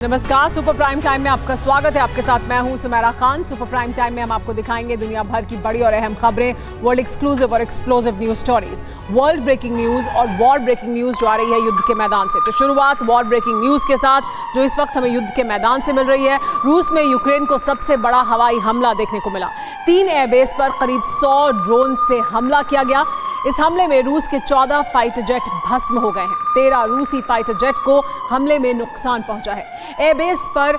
नमस्कार, super prime time में आपका स्वागत है। आपके साथ मैं हूं Sumera Khan. Super prime time में हम आपको दिखाएंगे दुनिया भर की बड़ी और अहम खबरें, वर्ल्ड एक्सक्लूसिव और explosive news stories, world breaking news और वॉर ब्रेकिंग न्यूज जो आ रही है युद्ध के मैदान से। तो शुरुआत वॉर ब्रेकिंग न्यूज के साथ जो इस वक्त हमें युद्ध के मैदान से मिल रही है। रूस में यूक्रेन को सबसे बड़ा हवाई हमला देखने को मिला। 3 एयरबेस पर करीब 100 ड्रोन से हमला किया गया। इस हमले में रूस के 14 फाइटर जेट भस्म हो गए हैं। 13 रूसी फाइटर जेट को हमले में नुकसान पहुंचा है। एयरबेस पर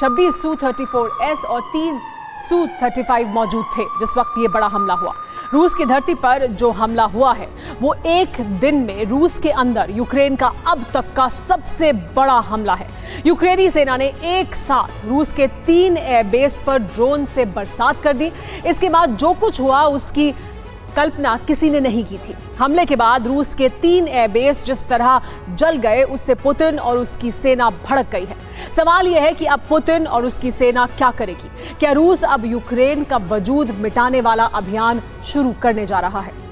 26 Su-34S और 3 Su-35 मौजूद थे जिस वक्त ये बड़ा हमला हुआ। रूस की धरती पर जो हमला हुआ है वो एक दिन में रूस के अंदर यूक्रेन का अब तक का सबसे बड़ा हमला है। यूक्रेनी सेना ने एक साथ रूस के 3 एयरबेस पर ड्रोन से बरसात कर दी। इसके बाद जो कुछ हुआ उसकी कल्पना किसी ने नहीं की थी। हमले के बाद रूस के 3 एयरबेस जिस तरह जल गए उससे पुतिन और उसकी सेना भड़क गई है। सवाल यह है कि अब पुतिन और उसकी सेना क्या करेगी? क्या रूस अब यूक्रेन का वजूद मिटाने वाला अभियान शुरू करने जा रहा है?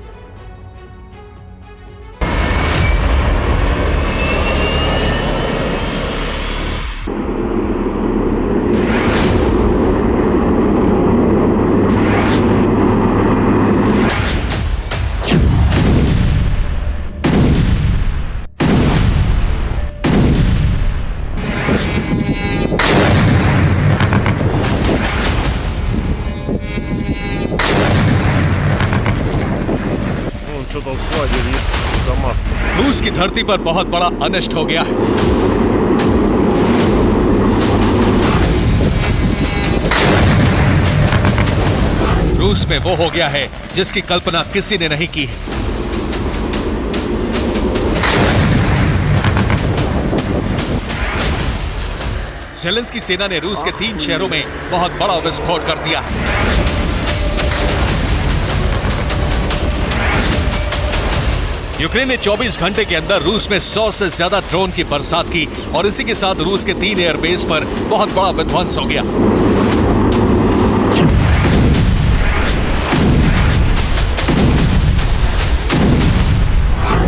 रूस की धरती पर बहुत बड़ा अनिष्ट हो गया है। रूस में वो हो गया है जिसकी कल्पना किसी ने नहीं की है। ज़ेलेंस्की सेना ने रूस के 3 शहरों में बहुत बड़ा विस्फोट कर दिया है। यूक्रेन ने 24 घंटे के अंदर रूस में 100 से ज्यादा ड्रोन की बरसात की और इसी के साथ रूस के 3 एयरबेस पर बहुत बड़ा विध्वंस हो गया।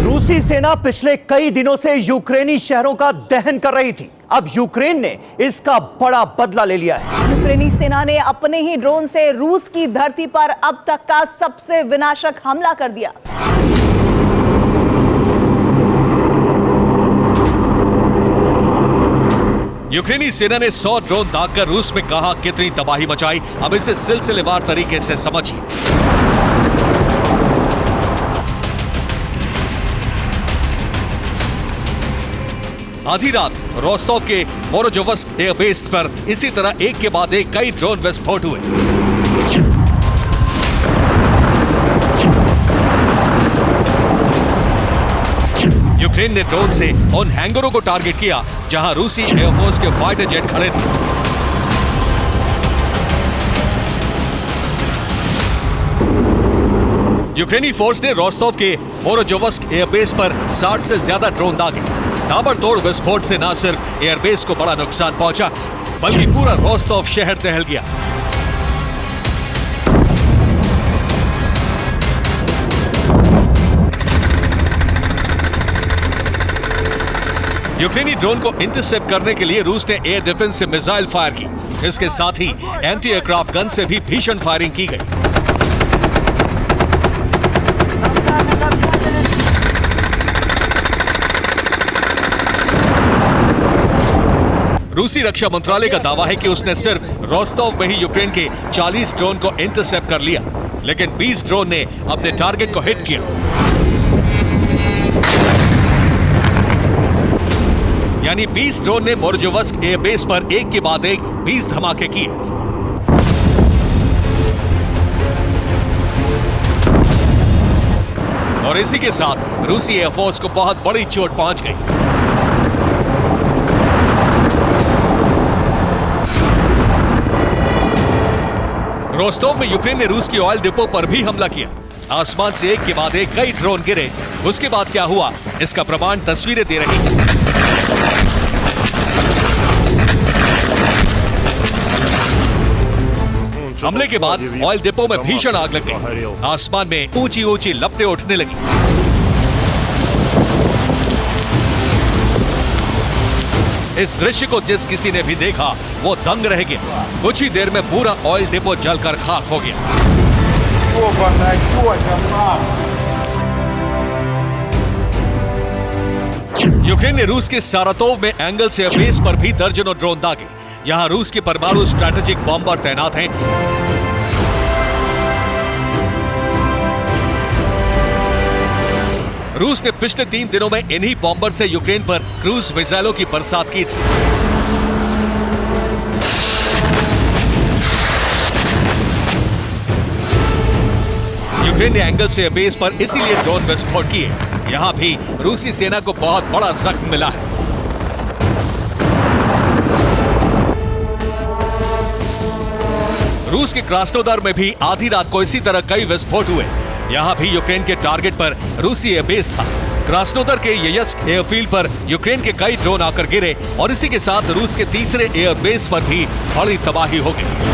रूसी सेना पिछले कई दिनों से यूक्रेनी शहरों का दहन कर रही थी। अब यूक्रेन ने इसका बड़ा बदला ले लिया है। यूक्रेनी सेना ने अपने ही ड्रोन से रूस की धरती पर अब तक का सबसे विनाशक हमला कर दिया। यूक्रेनी सेना ने 100 ड्रोन दागकर रूस में कहा कितनी तबाही मचाई। अब इसे सिलसिलेवार तरीके से समझिए। आधी रात रोस्टोव के मोरोजोवस्क एयरबेस पर इसी तरह एक के बाद एक कई ड्रोन विस्फोट हुए। यूक्रेन ने ड्रोन से उन हैंगरों को टारगेट किया जहां रूसी एयरफोर्स के फाइटर जेट खड़े थे। यूक्रेनी फोर्स ने रोस्टोव के मोरोजोवस्क एयरबेस पर 60 से ज्यादा ड्रोन दागे। ताबड़तोड़ विस्फोट से न सिर्फ एयरबेस को बड़ा नुकसान पहुंचा बल्कि पूरा रोस्टोव शहर दहल गया। यूक्रेनी ड्रोन को इंटरसेप्ट करने के लिए रूस ने एयर डिफेंस से मिसाइल फायर की। इसके साथ ही एंटी एयरक्राफ्ट गन से भी भीषण फायरिंग की गई। रूसी रक्षा मंत्रालय का दावा है कि उसने सिर्फ रोस्टोव में ही यूक्रेन के 40 ड्रोन को इंटरसेप्ट कर लिया, लेकिन 20 ड्रोन ने अपने टारगेट को हिट किया। यानी 20 ड्रोन ने मोरोजोवस्क एयरबेस पर एक के बाद एक 20 धमाके किए। और इसी के साथ रूसी एयरफोर्स को बहुत बड़ी चोट पहुंच गई। रोस्टोव में यूक्रेन ने रूस की ऑयल डिपो पर भी हमला किया। आसमान से एक के बाद एक कई ड्रोन गिरे। उसके बाद क्या हुआ इसका प्रमाण तस्वीरें दे रही हैं। हमले के बाद ऑयल डिपो में भीषण आग लग गई। आसमान में ऊंची ऊंची लपटें उठने लगी। इस दृश्य को जिस किसी ने भी देखा वो दंग रह गया। कुछ ही देर में पूरा ऑयल डिपो जलकर खाक हो गया। यूक्रेन ने रूस के सारातोव में एंगल्स एयरबेस पर भी दर्जनों ड्रोन दागे। यहां रूस के परमाणु स्ट्रैटेजिक बॉम्बर तैनात हैं। रूस ने पिछले 3 दिनों में इन्हीं बॉम्बर से यूक्रेन पर क्रूज मिसाइलों की बरसात की थी। यूक्रेन ने एंगल्स एयरबेस पर इसीलिए ड्रोन विस्फोट किए। यहां भी रूसी सेना को बहुत बड़ा जख्म मिला है। रूस के क्रास्नोदार में भी आधी रात को इसी तरह कई विस्फोट हुए। यहां भी यूक्रेन के टारगेट पर रूसी एयरबेस था। क्रास्नोदर के येयस्क एयरफील्ड पर यूक्रेन के कई ड्रोन आकर गिरे और इसी के साथ रूस के तीसरे एयरबेस पर भी बड़ी तबाही हो गई।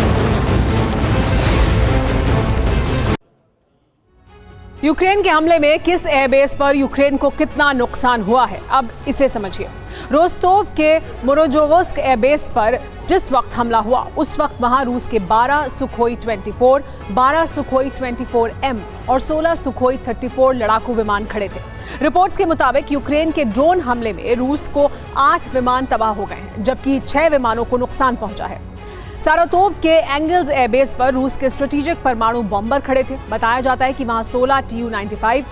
यूक्रेन के हमले में किस एयरबेस पर यूक्रेन को कितना नुकसान हुआ है, अब इसे समझिए। रोस्तोव के मोरोजोवस्क एयरबेस पर जिस वक्त हमला हुआ उस वक्त वहां रूस के 12 सुखोई 24, 12 सुखोई 24M और 16 सुखोई 34 लड़ाकू विमान खड़े थे। रिपोर्ट्स के मुताबिक यूक्रेन के ड्रोन हमले में रूस को 8 विमान तबाह हो गए हैं, जबकि 6 विमानों को नुकसान पहुंचा है। सारातोव के एंगल्स एयरबेस पर रूस के स्ट्रेटेजिक परमाणु बॉम्बर खड़े थे। बताया जाता है कि वहां 16 Tu-95,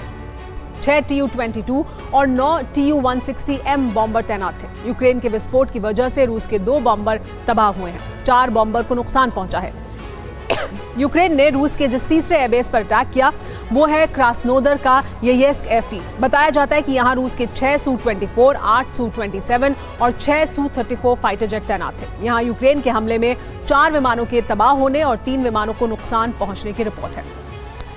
6 Tu-22 और 9 Tu-160M बॉम्बर तैनात थे। यूक्रेन के विस्फोट की वजह से रूस के 2 बॉम्बर तबाह हुए हैं। 4 बॉम्बर को नुकसान पहुंचा है। यूक्रेन ने रूस के जिस तीसरे एयरबेस पर अटैक किया वो है क्रास्नोदर का येयस्क एयरफील्ड। बताया जाता है कि यहां रूस के 6 Su-24, 8 Su-27 और 6 Su-34 फाइटर जेट तैनात थे। यहां यूक्रेन के हमले में 4 विमानों के तबाह होने और 3 विमानों को नुकसान पहुंचने की रिपोर्ट है।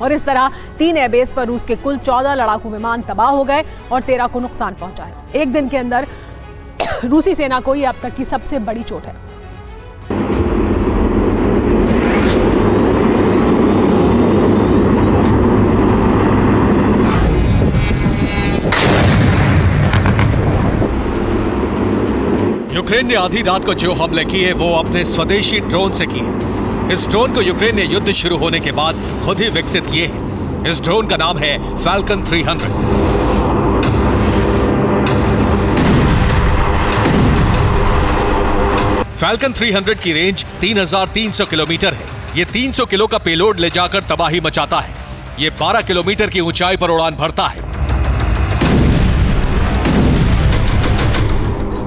और इस तरह 3 एयरबेस पर रूस के कुल 14 लड़ाकू विमान तबाह हो गए और 13 को नुकसान पहुंचा है। एक दिन के अंदर रूसी सेना को यह अब तक की सबसे बड़ी चोट है। यूक्रेन ने आधी रात को जो हमले किए वो अपने स्वदेशी ड्रोन से किए। इस ड्रोन को यूक्रेन ने युद्ध शुरू होने के बाद खुद ही विकसित किए हैं। इस ड्रोन का नाम है फैल्कन 300। फैल्कन 300 की रेंज 3300 किलोमीटर है। ये 300 किलो का पेलोड ले जाकर तबाही मचाता है। ये 12 किलोमीटर की ऊंचाई पर उड़ान भरता है।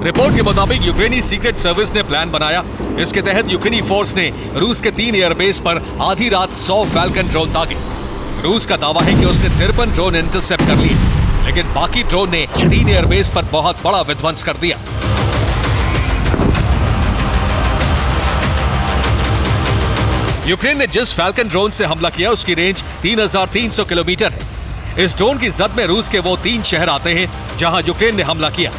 रिपोर्ट के मुताबिक यूक्रेनी सीक्रेट सर्विस ने प्लान बनाया। इसके तहत यूक्रेनी फोर्स ने रूस के 3 एयरबेस पर आधी रात 100 फैल्कन ड्रोन दागे। रूस का दावा है कि उसने 53 ड्रोन इंटरसेप्ट कर लिए, लेकिन बाकी ड्रोन ने 3 एयरबेस पर बहुत बड़ा विध्वंस कर दिया। यूक्रेन ने जिस फैल्कन ड्रोन से हमला किया उसकी रेंज 3300 किलोमीटर है। इस ड्रोन की जद में रूस के वो 3 शहर आते हैं जहां यूक्रेन ने हमला किया।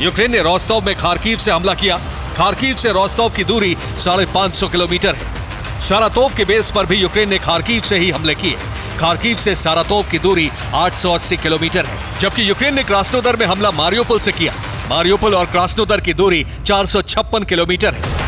यूक्रेन ने रोस्तोव में खार्किव से हमला किया। खार्किव से रोस्तोव की दूरी 550 किलोमीटर है। सारातोव के बेस पर भी यूक्रेन ने खार्किव से ही हमले किए। खार्किव से सारातोव की दूरी 880 किलोमीटर है, जबकि यूक्रेन ने क्रास्नोदर में हमला मारियोपोल से किया। मारियोपोल और क्रास्नोदर की दूरी 456 किलोमीटर है।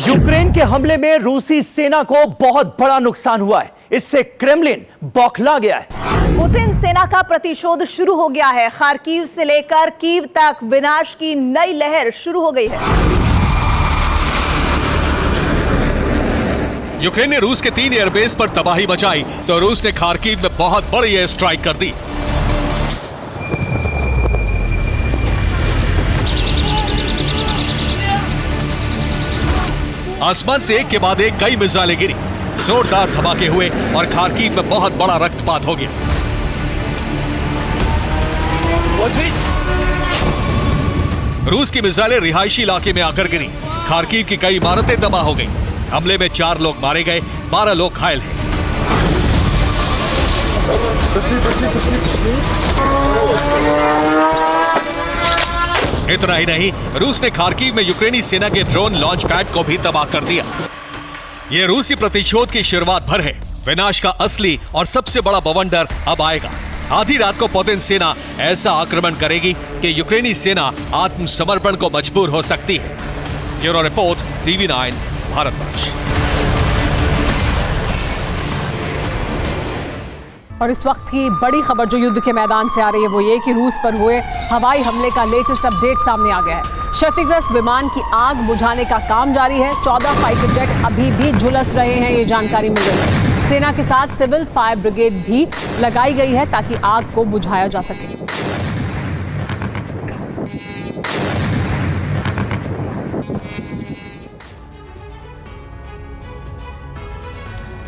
यूक्रेन के हमले में रूसी सेना को बहुत बड़ा नुकसान हुआ है। इससे क्रेमलिन बौखला गया है। पुतिन सेना का प्रतिशोध शुरू हो गया है। खार्किव से लेकर कीव तक विनाश की नई लहर शुरू हो गई है। यूक्रेन ने रूस के 3 एयरबेस पर तबाही मचाई तो रूस ने खार्किव में बहुत बड़ी एयर स्ट्राइक कर दी। आसमान से एक के बाद एक कई मिसाइलें गिरी, जोरदार धमाके हुए और खार्किव में बहुत बड़ा रक्तपात हो गया। रूस की मिसाइलें रिहायशी इलाके में आकर गिरी। खार्किव की कई इमारतें तबाह हो गई। हमले में 4 लोग मारे गए, 12 लोग घायल हैं। इतना ही नहीं, रूस ने खार्किव में यूक्रेनी सेना के ड्रोन लॉन्च पैड को भी तबाह कर दिया। यह रूसी प्रतिशोध की शुरुआत भर है। विनाश का असली और सबसे बड़ा बवंडर अब आएगा। आधी रात को पुतिन सेना ऐसा आक्रमण करेगी कि यूक्रेनी सेना आत्मसमर्पण को मजबूर हो सकती है। Bureau report, TV9 Bharatvarsh. और इस वक्त की बड़ी खबर जो युद्ध के मैदान से आ रही है वो ये कि रूस पर हुए हवाई हमले का लेटेस्ट अपडेट सामने आ गया है। क्षतिग्रस्त विमान की आग बुझाने का काम जारी है। 14 फाइटर जेट अभी भी झुलस रहे हैं, ये जानकारी मिल रही है। सेना के साथ सिविल फायर ब्रिगेड भी लगाई गई है ताकि आग को बुझाया जा सके।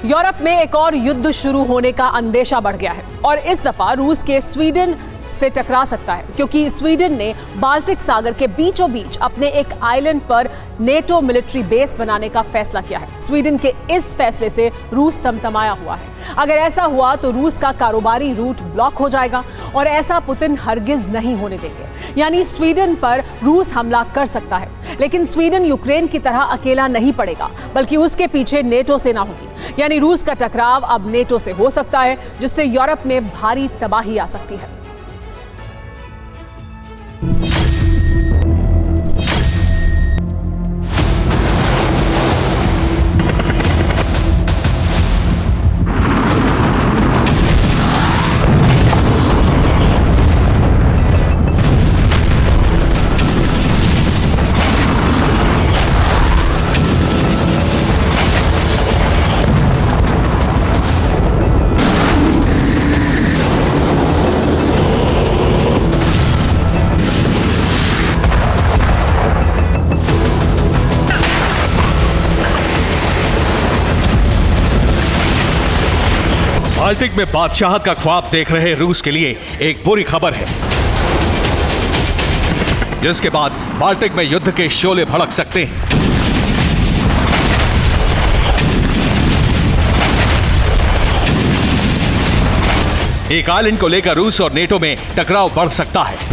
यूरोप में एक और युद्ध शुरू होने का अंदेशा बढ़ गया है और इस दफा रूस के स्वीडन से टकरा सकता है, क्योंकि स्वीडन ने बाल्टिक सागर के बीचों बीच अपने एक आइलैंड पर नेटो मिलिट्री बेस बनाने का फैसला किया है। स्वीडन के इस फैसले से रूस तमतमाया हुआ है। अगर ऐसा हुआ तो रूस का कारोबारी रूट ब्लॉक हो जाएगा और ऐसा पुतिन हरगिज नहीं होने देंगे। यानी स्वीडन पर रूस हमला कर सकता है, लेकिन स्वीडन यूक्रेन की तरह अकेला नहीं पड़ेगा, बल्कि उसके पीछे नेटो सेना होगी। यानी रूस का टकराव अब नेटो से हो सकता है, जिससे यूरोप में भारी तबाही आ सकती है। बाल्टिक में बादशाहत का ख्वाब देख रहे रूस के लिए एक बुरी खबर है, जिसके बाद बाल्टिक में युद्ध के शोले भड़क सकते हैं। एक आइलैंड को लेकर रूस और नेटो में टकराव बढ़ सकता है।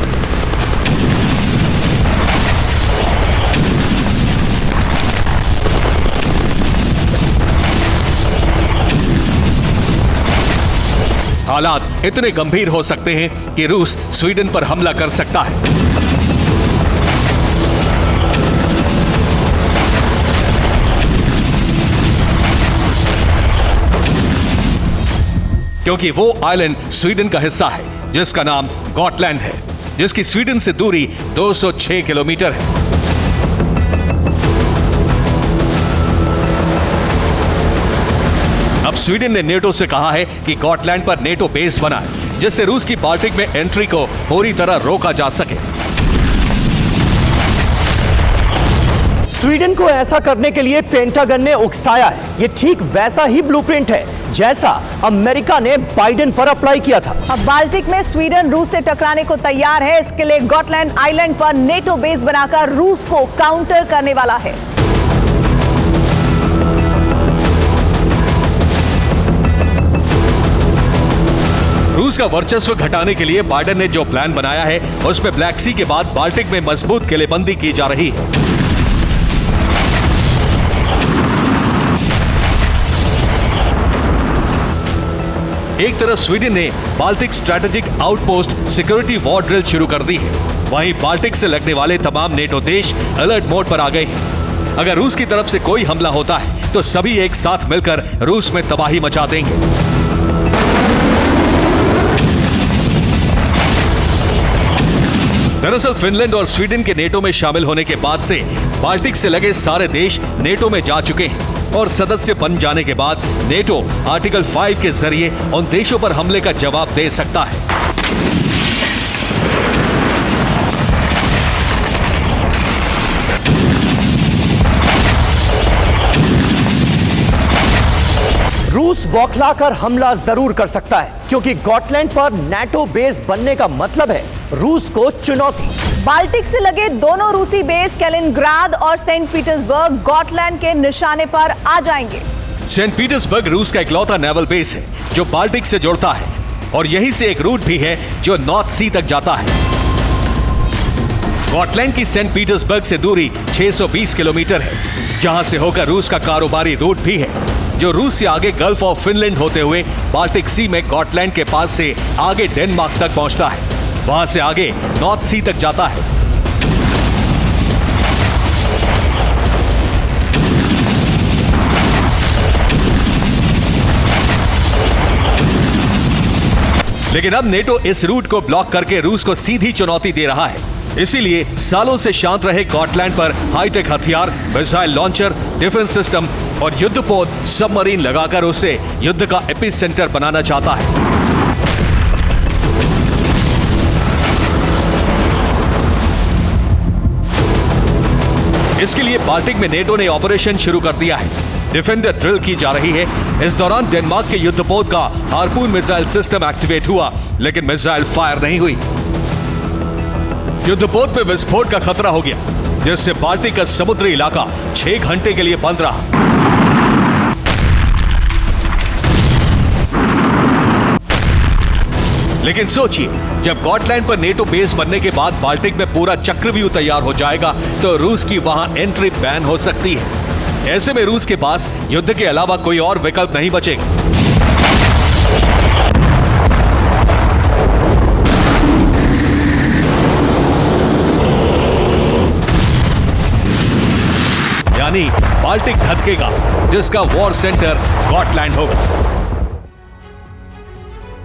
हालात इतने गंभीर हो सकते हैं कि रूस स्वीडन पर हमला कर सकता है। क्योंकि वो आइलैंड स्वीडन का हिस्सा है जिसका नाम गॉटलैंड है, जिसकी स्वीडन से दूरी 206 किलोमीटर है। अब स्वीडन ने नेटो से कहा है कि गॉटलैंड पर नेटो बेस बनाए, जिससे रूस की बाल्टिक में एंट्री को पूरी तरह रोका जा सके। स्वीडन को ऐसा करने के लिए पेंटागन ने उकसाया है। ये ठीक वैसा ही ब्लूप्रिंट है जैसा अमेरिका ने बाइडेन पर अप्लाई किया था। अब बाल्टिक में स्वीडन रूस से टकराने को तैयार है। इसके लिए गॉटलैंड आइलैंड पर नेटो बेस बनाकर रूस को काउंटर करने वाला है। रूस का वर्चस्व घटाने के लिए बाइडेन ने जो प्लान बनाया है उसमें ब्लैक सी के बाद बाल्टिक में मजबूत किलेबंदी की जा रही है। एक तरफ स्वीडन ने Baltic strategic outpost security war drill शुरू कर दी है, वहीं बाल्टिक से लगने वाले तमाम नेटो देश अलर्ट मोड पर आ गए हैं। अगर रूस की तरफ से कोई हमला होता है तो सभी एक साथ मिलकर रूस में तबाही मचा देंगे। दरअसल फिनलैंड और स्वीडन के नेटो में शामिल होने के बाद से बाल्टिक से लगे सारे देश नेटो में जा चुके हैं और सदस्य बन जाने के बाद नेटो आर्टिकल 5 के जरिए उन देशों पर हमले का जवाब दे सकता है। रूस बौखलाकर हमला जरूर कर सकता है, क्योंकि गॉटलैंड पर नेटो बेस बनने का मतलब है रूस को चुनौती। बाल्टिक से लगे दोनों रूसी बेस कैलिनग्राद और सेंट पीटर्सबर्ग गॉटलैंड के निशाने पर आ जाएंगे। सेंट पीटर्सबर्ग रूस का इकलौता नेवल बेस है जो बाल्टिक से जुड़ता है और यहीं से एक रूट भी है जो नॉर्थ सी तक जाता है। गॉटलैंड की सेंट पीटर्सबर्ग से दूरी 620 किलोमीटर है, जहां से होकर रूस का कारोबारी रूट भी है। जो रूस से आगे गल्फ ऑफ फिनलैंड होते हुए बाल्टिक सी में गॉटलैंड के पास से आगे डेनमार्क तक पहुंचता है, वहां से आगे नॉर्थ सी तक जाता है। लेकिन अब नेटो इस रूट को ब्लॉक करके रूस को सीधी चुनौती दे रहा है। इसीलिए सालों से शांत रहे गॉटलैंड पर हाईटेक हथियार, मिसाइल लॉन्चर, डिफेंस सिस्टम और युद्धपोत सबमरीन लगाकर उसे युद्ध का एपिसेंटर बनाना चाहता है। इसके लिए बाल्टिक में नेटो ने ऑपरेशन शुरू कर दिया है। डिफेंडर ड्रिल की जा रही है। इस दौरान डेनमार्क के युद्धपोत का हार्पून मिसाइल सिस्टम एक्टिवेट हुआ, लेकिन मिसाइल फायर नहीं हुई। युद्धपोत में विस्फोट का खतरा हो गया, जिससे बाल्टिक का समुद्री इलाका 6 घंटे के लिए बंद रहा। लेकिन सोचिए, जब गॉटलैंड पर नेटो बेस बनने के बाद बाल्टिक में पूरा चक्रव्यूह तैयार हो जाएगा तो रूस की वहां एंट्री बैन हो सकती है। ऐसे में रूस के पास युद्ध के अलावा कोई और विकल्प नहीं बचेगा। यानी बाल्टिक धधकेगा, जिसका वॉर सेंटर गॉटलैंड होगा।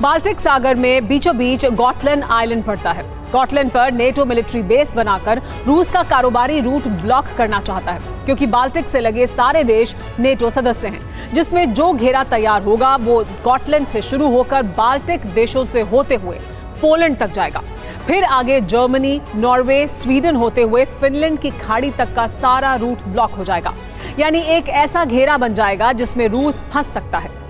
बाल्टिक सागर में बीचों बीच गॉटलैंड आइलैंड पड़ता है। गॉटलैंड पर नेटो मिलिट्री बेस बनाकर रूस का कारोबारी रूट ब्लॉक करना चाहता है, क्योंकि बाल्टिक से लगे सारे देश नेटो सदस्य हैं, जिसमें जो घेरा तैयार होगा वो गॉटलैंड से शुरू होकर बाल्टिक देशों से होते हुए पोलैंड तक जाएगा। फिर आगे जर्मनी, नॉर्वे, स्वीडन होते हुए फिनलैंड की खाड़ी तक का सारा रूट ब्लॉक हो जाएगा। यानी एक ऐसा घेरा बन जाएगा जिसमें रूस फंस सकता है।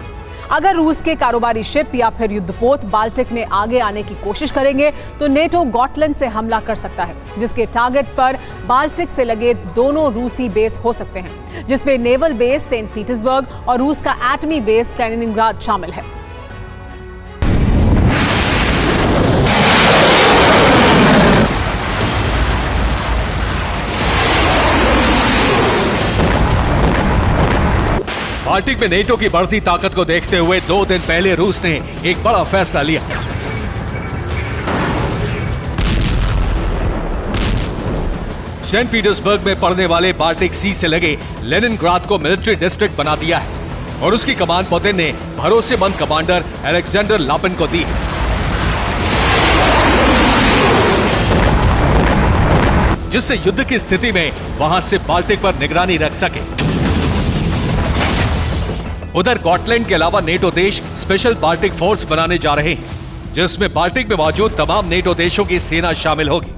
अगर रूस के कारोबारी शिप या फिर युद्धपोत बाल्टिक में आगे आने की कोशिश करेंगे तो नेटो गॉटलैंड से हमला कर सकता है, जिसके टारगेट पर बाल्टिक से लगे दोनों रूसी बेस हो सकते हैं, जिसमें नेवल बेस सेंट पीटर्सबर्ग और रूस का एटमी बेस कैलिनिंग्राड शामिल है। बाल्टिक में नेटो की बढ़ती ताकत को देखते हुए 2 दिन पहले रूस ने एक बड़ा फैसला लिया। सेंट पीटर्सबर्ग में पड़ने वाले बाल्टिक सी से लगे लेनिनग्राद को मिलिट्री डिस्ट्रिक्ट बना दिया है और उसकी कमान पुतिन ने भरोसेमंद कमांडर अलेक्जेंडर लापिन को दी है। जिससे युद्ध की स्थिति में वहां से बाल्टिक पर निगरानी रख सके। उधर गॉटलैंड के अलावा नेटो देश स्पेशल बाल्टिक फोर्स बनाने जा रहे हैं, जिसमें बाल्टिक में मौजूद तमाम नेटो देशों की सेना शामिल होगी।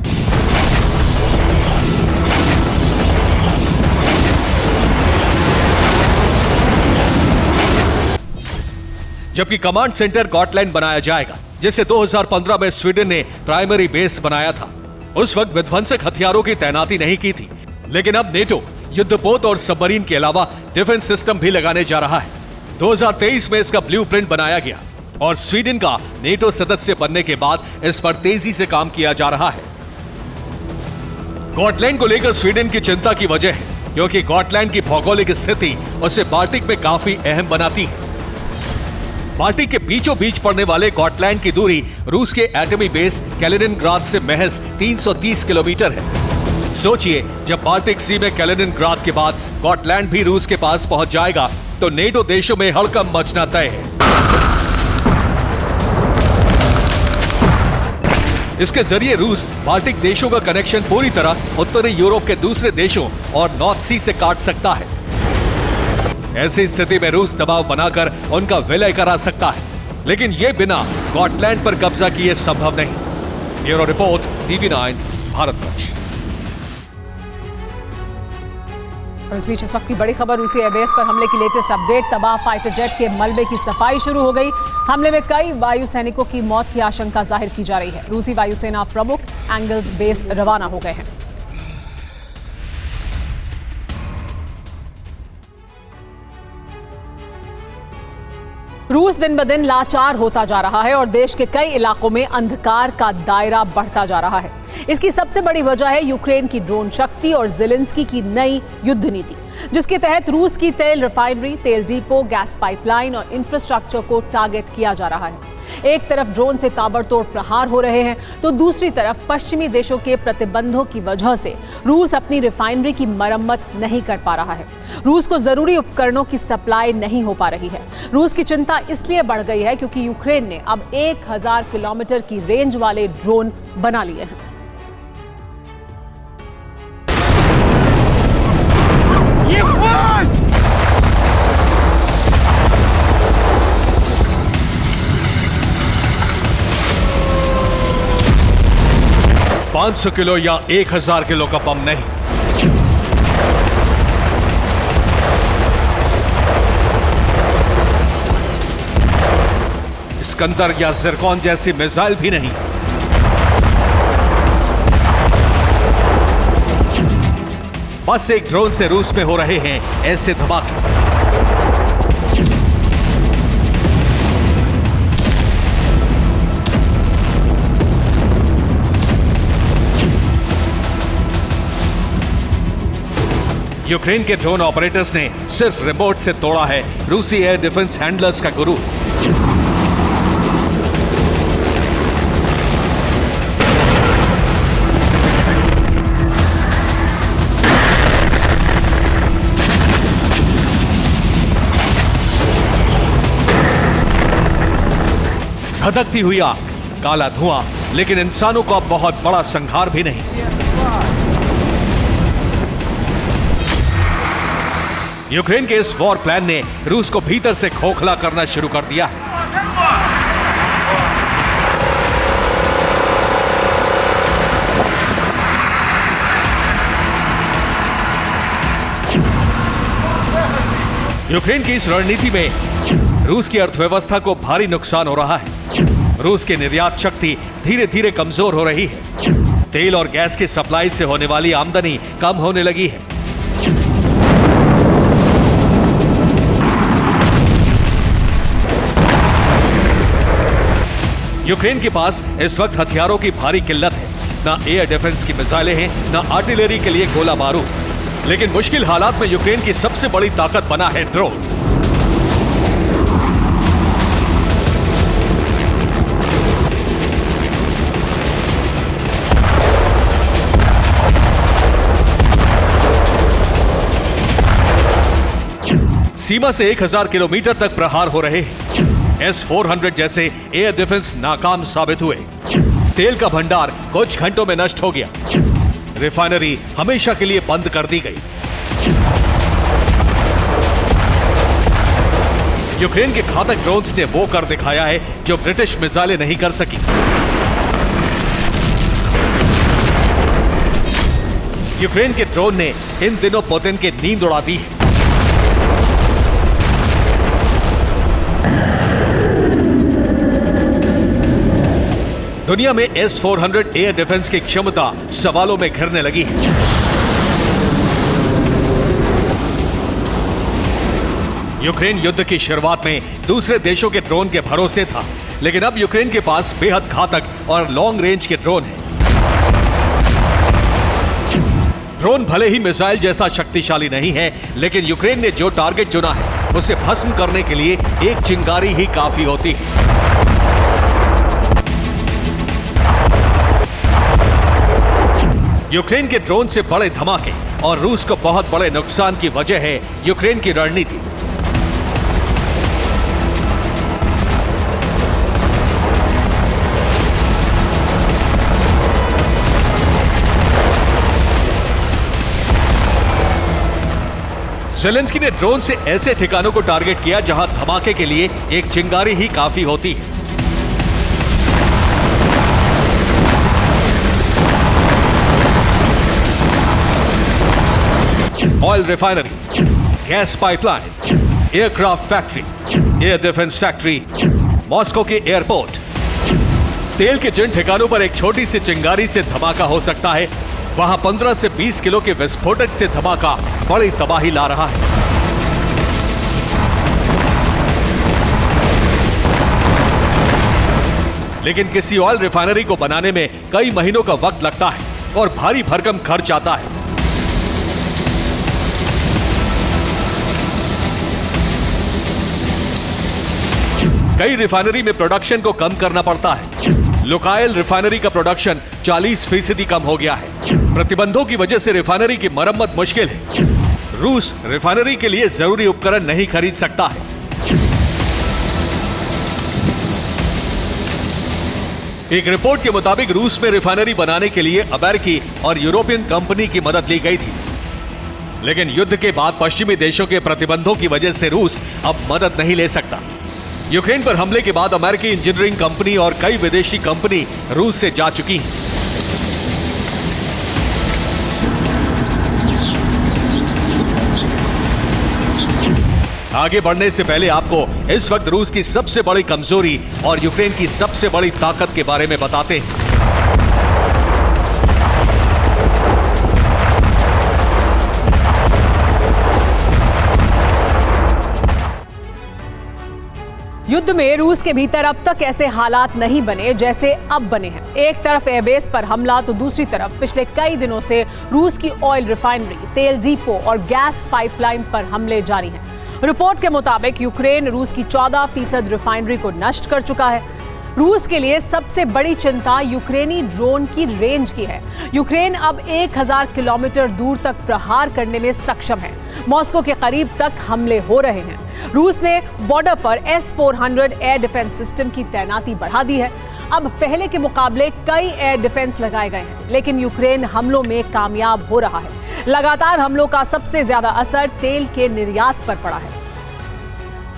जबकि कमांड सेंटर गॉटलैंड बनाया जाएगा, जिसे 2015 में स्वीडन ने प्राइमरी बेस बनाया था। उस वक्त विध्वंसक हथियारों की तैनाती नहीं की थी, लेकिन अब नेटो युद्धपोत और सबमरीन के अलावा डिफेंस सिस्टम भी लगाने जा रहा है। 2023 में इसका ब्लूप्रिंट बनाया गया और स्वीडन का नेटो सदस्य बनने के बाद इस पर तेजी से काम किया जा रहा है। गॉटलैंड को लेकर स्वीडन की चिंता की वजह है, क्योंकि गॉटलैंड की भौगोलिक स्थिति उसे बाल्टिक में काफी अहम बनाती है। बाल्टिक के बीचों बीच पड़ने वाले गॉटलैंड की दूरी रूस के एटमी बेस कैलिनिनग्राद से महज 330 किलोमीटर है। सोचिए, जब बाल्टिक सी में कैलिनिनग्राद के बाद गॉटलैंड भी रूस के पास पहुंच जाएगा तो नेटो देशों में हड़कंप मचना तय है। इसके जरिए रूस बाल्टिक देशों का कनेक्शन पूरी तरह उत्तरी यूरोप के दूसरे देशों और नॉर्थ सी से काट सकता है। ऐसी स्थिति में रूस दबाव बनाकर उनका विलय करा सकता है, लेकिन यह बिना गॉटलैंड पर कब्जा किए संभव नहीं। Bureau report, TV9 Bharatvarsh. और इस बीच इस वक्त की बड़ी खबर, रूसी एयरबेस पर हमले की लेटेस्ट अपडेट। तबाह फाइटर जेट के मलबे की सफाई शुरू हो गई। हमले में कई वायु सैनिकों की मौत की आशंका जाहिर की जा रही है। रूसी वायुसेना प्रमुख एंगल्स बेस रवाना हो गए हैं। रूस दिन ब दिन लाचार होता जा रहा है और देश के कई इलाकों में अंधकार का दायरा बढ़ता जा रहा है। इसकी सबसे बड़ी वजह है यूक्रेन की ड्रोन शक्ति और ज़ेलेंस्की की नई युद्ध नीति, जिसके तहत रूस की तेल रिफाइनरी, तेल डिपो, गैस पाइपलाइन और इंफ्रास्ट्रक्चर को टारगेट किया जा रहा है। एक तरफ ड्रोन से ताबड़तोड़ प्रहार हो रहे हैं, तो दूसरी तरफ पश्चिमी देशों के प्रतिबंधों की वजह से रूस अपनी रिफाइनरी की मरम्मत नहीं कर पा रहा है। रूस को जरूरी उपकरणों की सप्लाई नहीं हो पा रही है। रूस की चिंता इसलिए बढ़ गई है क्योंकि यूक्रेन ने अब 1000 किलोमीटर की रेंज वाले ड्रोन बना लिए हैं। ये 500 किलो या 1000 किलो का बम नहीं, स्कंदर या ज़िरकॉन जैसी मिसाइल भी नहीं, बस एक ड्रोन से रूस में हो रहे हैं ऐसे धमाके। यूक्रेन के ड्रोन ऑपरेटर्स ने सिर्फ रिमोट से तोड़ा है रूसी एयर डिफेंस हैंडलर्स का गुरूर। धधकती हुई आग, काला धुआं, लेकिन इंसानों को अब बहुत बड़ा संहार भी नहीं। यूक्रेन के इस वॉर प्लान ने रूस को भीतर से खोखला करना शुरू कर दिया है। यूक्रेन की इस रणनीति में रूस की अर्थव्यवस्था को भारी नुकसान हो रहा है। रूस की निर्यात शक्ति धीरे धीरे कमजोर हो रही है। तेल और गैस की सप्लाई से होने वाली आमदनी कम होने लगी है। यूक्रेन के पास इस वक्त हथियारों की भारी किल्लत है। ना एयर डिफेंस की मिसाइलें हैं, ना आर्टिलरी के लिए गोला बारूद। लेकिन मुश्किल हालात में यूक्रेन की सबसे बड़ी ताकत बना है ड्रोन। सीमा से 1000 किलोमीटर तक प्रहार हो रहे हैं। S-400 जैसे एयर डिफेंस नाकाम साबित हुए। तेल का भंडार कुछ घंटों में नष्ट हो गया। रिफाइनरी हमेशा के लिए बंद कर दी गई। यूक्रेन के घातक ड्रोन्स ने वो कर दिखाया है जो ब्रिटिश मिसाइलें नहीं कर सकी। यूक्रेन के ड्रोन ने इन दिनों पुतिन की नींद उड़ा दी है। दुनिया में S-400 एयर डिफेंस की क्षमता सवालों में घिरने लगी है। यूक्रेन युद्ध की शुरुआत में दूसरे देशों के ड्रोन के भरोसे था, लेकिन अब यूक्रेन के पास बेहद घातक और लॉन्ग रेंज के ड्रोन हैं। ड्रोन भले ही मिसाइल जैसा शक्तिशाली नहीं है, लेकिन यूक्रेन ने जो टारगेट चुना है उसे भस्म करने के लिए एक चिंगारी ही काफी होती है। यूक्रेन के ड्रोन से बड़े धमाके और रूस को बहुत बड़े नुकसान की वजह है यूक्रेन की रणनीति। ज़ेलेंस्की ने ड्रोन से ऐसे ठिकानों को टारगेट किया जहां धमाके के लिए एक चिंगारी ही काफी होती है। Oil refinery, gas pipeline, aircraft factory, air defence factory, Moscow के एयरपोर्ट। तेल के जिन ठिकानों पर एक छोटी सी चिंगारी से धमाका हो सकता है, वहां 15 से 20 किलो के विस्फोटक से धमाका बड़ी तबाही ला रहा है। लेकिन किसी ऑयल रिफाइनरी को बनाने में कई महीनों का वक्त लगता है और भारी भरकम खर्च आता है। कई रिफाइनरी में प्रोडक्शन को कम करना पड़ता है। लुकायल रिफाइनरी का प्रोडक्शन 40% कम हो गया है। प्रतिबंधों की वजह से रिफाइनरी की मरम्मत मुश्किल है। रूस रिफाइनरी के लिए जरूरी उपकरण नहीं खरीद सकता है। एक रिपोर्ट के मुताबिक रूस में रिफाइनरी बनाने के लिए अमेरिकी और यूरोपियन कंपनी की मदद ली गई थी, लेकिन युद्ध के बाद पश्चिमी देशों के प्रतिबंधों की वजह से रूस अब मदद नहीं ले सकता। यूक्रेन पर हमले के बाद अमेरिकी इंजीनियरिंग कंपनी और कई विदेशी कंपनी रूस से जा चुकी हैं। आगे बढ़ने से पहले आपको इस वक्त रूस की सबसे बड़ी कमजोरी और यूक्रेन की सबसे बड़ी ताकत के बारे में बताते हैं। युद्ध में रूस के भीतर अब तक ऐसे हालात नहीं बने जैसे अब बने हैं। एक तरफ एयरबेस पर हमला तो दूसरी तरफ पिछले कई दिनों से रूस की ऑयल रिफाइनरी, तेल डिपो और गैस पाइपलाइन पर हमले जारी हैं। रिपोर्ट के मुताबिक यूक्रेन रूस की 14% रिफाइनरी को नष्ट कर चुका है। रूस के लिए सबसे बड़ी चिंता यूक्रेनी ड्रोन की रेंज की है। यूक्रेन अब 1000 किलोमीटर दूर तक प्रहार करने में सक्षम है। मॉस्को के करीब तक हमले हो रहे हैं। रूस ने बॉर्डर पर S-400 एयर डिफेंस सिस्टम की तैनाती बढ़ा दी है। अब पहले के मुकाबले कई एयर डिफेंस लगाए गए हैं, लेकिन यूक्रेन हमलों में कामयाब हो रहा है। लगातार हमलों का सबसे ज्यादा असर तेल के निर्यात पर पड़ा है।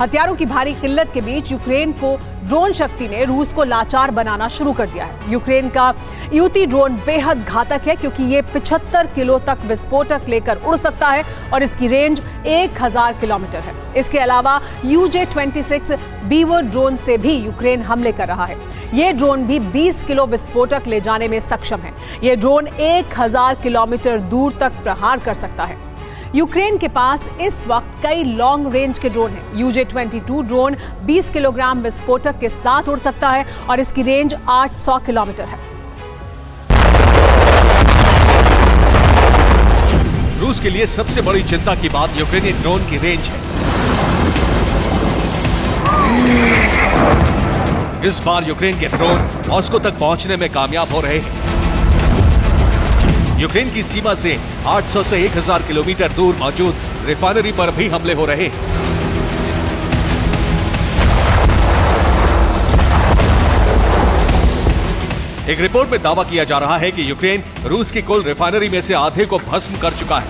हथियारों की भारी किल्लत के बीच यूक्रेन को ड्रोन शक्ति ने रूस को लाचार बनाना शुरू कर दिया है। यूक्रेन का यूती ड्रोन बेहद घातक है क्योंकि ये 75 किलो तक विस्फोटक लेकर उड़ सकता है और इसकी रेंज 1000 किलोमीटर है। इसके अलावा UJ-26 बीवर ड्रोन से भी यूक्रेन हमले कर रहा है। ये ड्रोन भी 20 किलो विस्फोटक ले जाने में सक्षम है। ये ड्रोन 1000 किलोमीटर दूर तक प्रहार कर सकता है। यूक्रेन के पास इस वक्त कई लॉन्ग रेंज के ड्रोन हैं। UJ-22 ड्रोन 20 किलोग्राम विस्फोटक के साथ उड़ सकता है और इसकी रेंज 800 किलोमीटर है। रूस के लिए सबसे बड़ी चिंता की बात यूक्रेनी ड्रोन की रेंज है। इस बार यूक्रेन के ड्रोन मॉस्को तक पहुंचने में कामयाब हो रहे हैं। यूक्रेन की सीमा से 800 से 1000 किलोमीटर दूर मौजूद रिफाइनरी पर भी हमले हो रहे हैं। एक रिपोर्ट में दावा किया जा रहा है कि यूक्रेन रूस की कुल रिफाइनरी में से आधे को भस्म कर चुका है।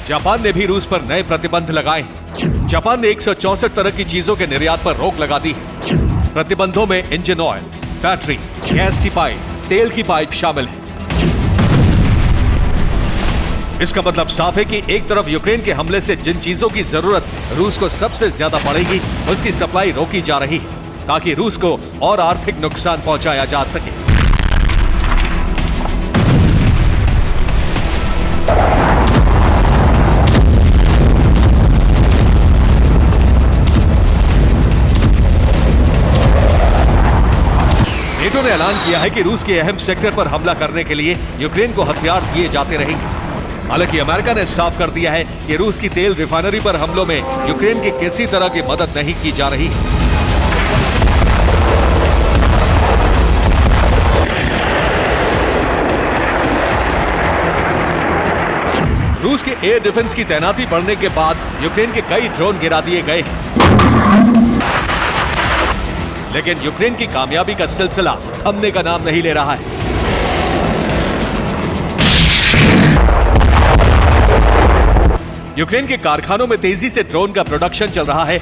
जापान ने भी रूस पर नए प्रतिबंध लगाए हैं। जापान ने 164 तरह की चीजों के निर्यात पर रोक लगा दी है। प्रतिबंधों में इंजन ऑयल, बैटरी, गैस की पाइप, तेल की पाइप शामिल है। इसका मतलब साफ है कि एक तरफ यूक्रेन के हमले से जिन चीजों की जरूरत रूस को सबसे ज्यादा पड़ेगी उसकी सप्लाई रोकी जा रही है ताकि रूस को और आर्थिक नुकसान पहुंचाया जा सके। नेटो ने ऐलान किया है कि रूस के अहम सेक्टर पर हमला करने के लिए यूक्रेन को हथियार दिए जाते रहेंगे। हालांकि अमेरिका ने साफ कर दिया है कि रूस की तेल रिफाइनरी पर हमलों में यूक्रेन की किसी तरह की मदद नहीं की जा रही है। रूस के एयर डिफेंस की तैनाती बढ़ने के बाद यूक्रेन के कई ड्रोन गिरा दिए गए हैं, लेकिन यूक्रेन की कामयाबी का सिलसिला थमने का नाम नहीं ले रहा है। यूक्रेन के कारखानों में तेजी से ड्रोन का प्रोडक्शन चल रहा है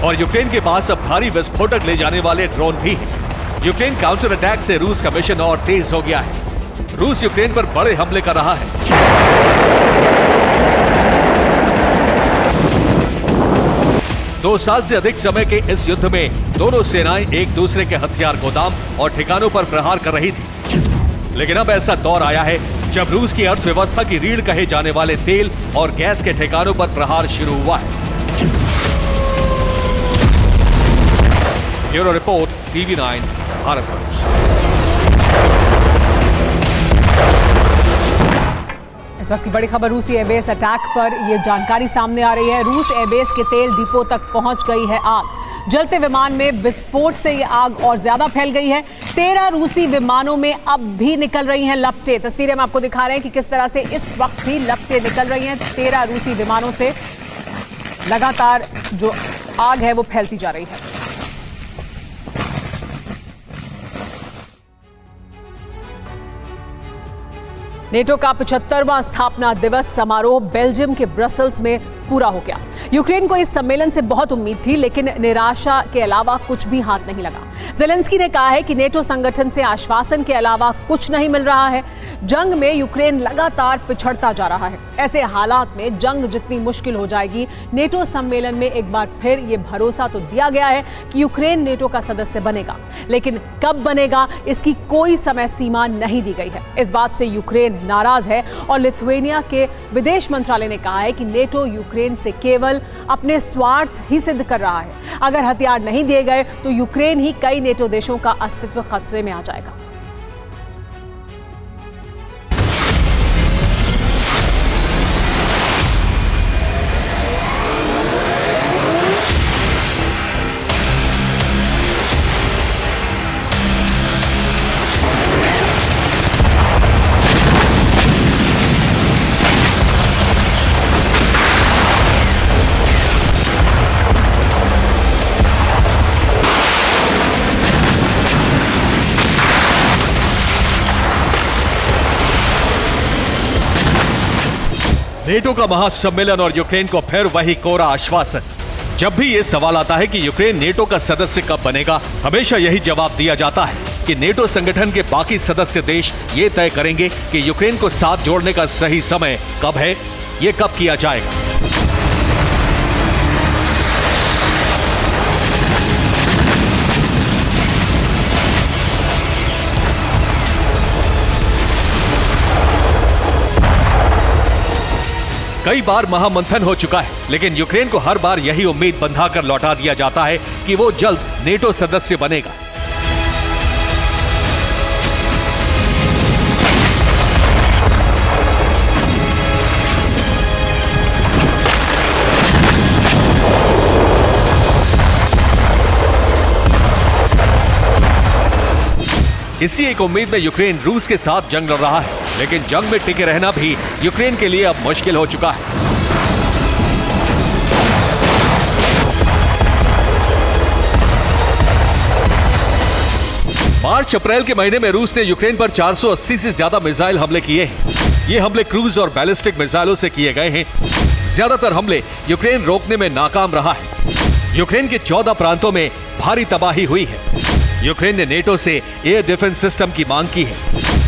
और यूक्रेन के पास अब भारी विस्फोटक ले जाने वाले ड्रोन भी हैं। यूक्रेन काउंटर अटैक से रूस का मिशन और तेज हो गया है। रूस यूक्रेन पर बड़े हमले कर रहा है। 2 साल से अधिक समय के इस युद्ध में दोनों सेनाएं एक दूसरे के हथियार गोदाम और ठिकानों पर प्रहार कर रही थी, लेकिन अब ऐसा दौर आया है जब रूस की अर्थव्यवस्था की रीढ़ कहे जाने वाले तेल और गैस के ठिकानों पर प्रहार शुरू हुआ है। Bureau report, TV9 Bharatvarsh. इस वक्त की बड़ी खबर रूसी एयरबेस अटैक पर यह जानकारी सामने आ रही है। रूस एयरबेस के तेल डिपो तक पहुंच गई है आग। जलते विमान में विस्फोट से यह आग और ज्यादा फैल गई है। 13 रूसी विमानों में अब भी निकल रही हैं लपटें। तस्वीरें हम आपको दिखा रहे हैं कि किस तरह से इस वक्त भी लपटें निकल रही हैं। 13 रूसी विमानों से लगातार जो आग है वो फैलती जा रही है। नेटो का 75वां स्थापना दिवस समारोह बेल्जियम के ब्रसल्स में पूरा हो गया। यूक्रेन को इस सम्मेलन से बहुत उम्मीद थी, लेकिन निराशा के अलावा कुछ भी हाथ नहीं लगा। ज़ेलेंस्की ने कहा है कि नेटो संगठन से आश्वासन के अलावा कुछ नहीं मिल रहा है। जंग में यूक्रेन लगातार पिछड़ता जा रहा है। ऐसे हालात में जंग जितनी मुश्किल हो जाएगी, नेटो सम्मेलन में एक बार फिर ये भरोसा तो दिया गया है कि यूक्रेन नेटो का सदस्य बनेगा, लेकिन कब बनेगा इसकी कोई समय सीमा नहीं दी गई है। इस बात से यूक्रेन नाराज है और लिथुआनिया के विदेश मंत्रालय ने कहा है कि नेटो यूक्रेन से केवल अपने स्वार्थ ही सिद्ध कर रहा है। अगर हथियार नहीं दिए गए तो यूक्रेन ही कई नेटो देशों का अस्तित्व खतरे में आ जाएगा। नेटो का महासम्मेलन और यूक्रेन को फिर वही कोरा आश्वासन। जब भी ये सवाल आता है कि यूक्रेन नेटो का सदस्य कब बनेगा, हमेशा यही जवाब दिया जाता है कि नेटो संगठन के बाकी सदस्य देश ये तय करेंगे कि यूक्रेन को साथ जोड़ने का सही समय कब है, ये कब किया जाएगा। कई बार महामंथन हो चुका है, लेकिन यूक्रेन को हर बार यही उम्मीद बंधाकर लौटा दिया जाता है कि वो जल्द नेटो सदस्य बनेगा। इसी एक उम्मीद में यूक्रेन रूस के साथ जंग लड़ रहा है, लेकिन जंग में टिके रहना भी यूक्रेन के लिए अब मुश्किल हो चुका है। मार्च अप्रैल के महीने में रूस ने यूक्रेन पर 480 से ज्यादा मिसाइल हमले किए हैं। ये हमले क्रूज और बैलिस्टिक मिसाइलों से किए गए हैं। ज्यादातर हमले यूक्रेन रोकने में नाकाम रहा है। यूक्रेन के 14 प्रांतों में भारी तबाही हुई है। यूक्रेन ने नेटो से एयर डिफेंस सिस्टम की मांग की है।